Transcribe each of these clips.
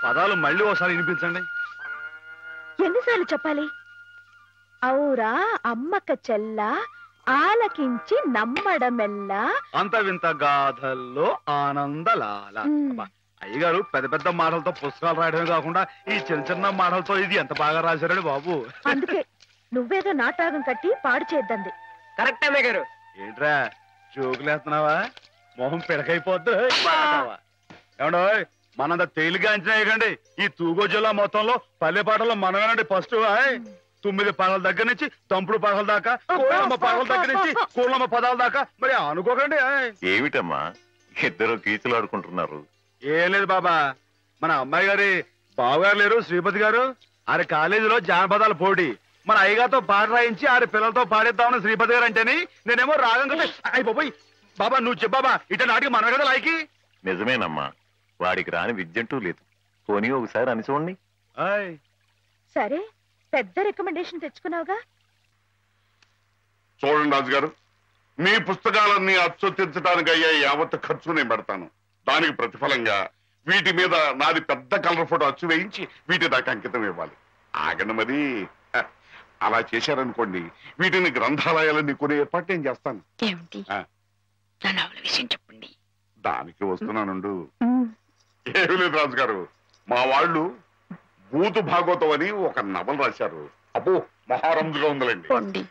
పదాలు మళ్ళీ ఒకసారి వినిపించండి. ఎన్నిసార్లు చెప్పాలి? ఔరా అమ్మక చెల్ల ఆలకించి నమ్మడమెల్లా అంత వింత గాథల్లో ఆనందలాల. అయ్యగారు పెద్ద పెద్ద మాటలతో పుస్తకాలు రాయడమే కాకుండా ఈ చిన్న చిన్న మాటలతో ఇది ఎంత బాగా రాశారండి బాబు. అందుకే నువ్వేదో నాటకం కట్టి పాడు చేద్దంది. కరెక్ట్ అమ్మాయి గారు. ఏంట్రా జోకులేస్తున్నావా? మొహం పిడకైపోద్దు. ఏమండో మనంత తేలిగా అంచనా వేయకండి. ఈ తూగో జిల్లా మొత్తంలో పల్లె పాటల్లో మనమేనండి ఫస్ట్. 9 పాటల దగ్గర నుంచి తంపుడు పాటల దాకా, కోళ్ళమ్మ పాటల దగ్గర నుంచి కోళ్ళమ్మ పదాల దాకా. మరి అనుకోకండి. ఏమిటమ్మా ఇద్దరు గీతలు ఆడుకుంటున్నారు? ఏం లేదు బాబా, మన అమ్మాయి గారి బావగారు లేరు శ్రీపతి గారు, ఆరి కాలేజీలో జానపదాల పోటీ. మన అయ్యగారితో పాట రాయించి ఆరి పిల్లలతో పాడేద్దామని శ్రీపతి గారు అంటేని నేనేమో రాగం కదా అయిపోయి. బాబా నువ్వు చెప్పాబా, ఇట నాటికి మన కదా లాయకి. నిజమేనమ్మా, వాడికి రాని విద్యంటూ లేదు. పోనీ ఒకసారి అని చూడండి. సరే పెద్ద రికమెండేషన్ తెచ్చుకున్నావుగా. చూడండి రాజుగారు, మీ పుస్తకాలన్నీ అచ్చొత్తించడానికి అయ్యే యావత్ ఖర్చు నేను పెడతాను. దానికి ప్రతిఫలంగా వీటి మీద నాది పెద్ద కలర్ ఫోటో అచ్చు వేయించి వీటి దాకా అంకితం ఇవ్వాలి. ఆగండి మరి. అలా చేశారనుకోండి, వీటిని గ్రంథాలయాలన్నీ కొనే ఏర్పాటు నేను చేస్తాను. చెప్పండి. దానికి వస్తున్నానుండు. ఏమి లేదు రాజుగారు, మా వాళ్ళు భూతు భాగవతం అని ఒక నవల రాశారు. అబ్బో మహారంజుగా ఉందండి.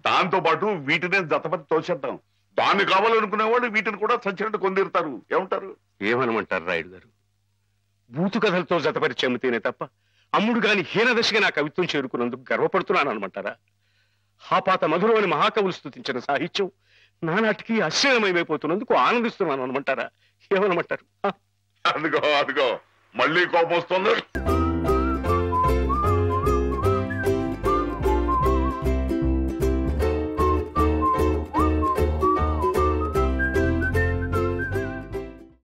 దాంతో పాటు వీటినే జతపతి తోచేద్దాం. దాన్ని కావాలనుకునే వాళ్ళు వీటిని కూడా చచ్చినట్టు కొందిరుతారు. ఏమంటారు? ఏమనమంటారు రాయుడు గారు? బూతు కథలతో జతపరిచి అమ్మితేనే తప్ప అమ్ముడు గాని హీనదశగా నా కవిత్వం చేరుకున్నందుకు గర్వపడుతున్నాను అనమంటారా? హాపాత మధురం అని మహాకవులు స్తుతించిన సాహిత్యం నానాటికి అశ్లీలమైపోతున్నందుకు ఆనందిస్తున్నాను అనమంటారా? ఏమనమంటారు? అదిగో అదిగో మళ్ళీ కోపం వస్తుంది.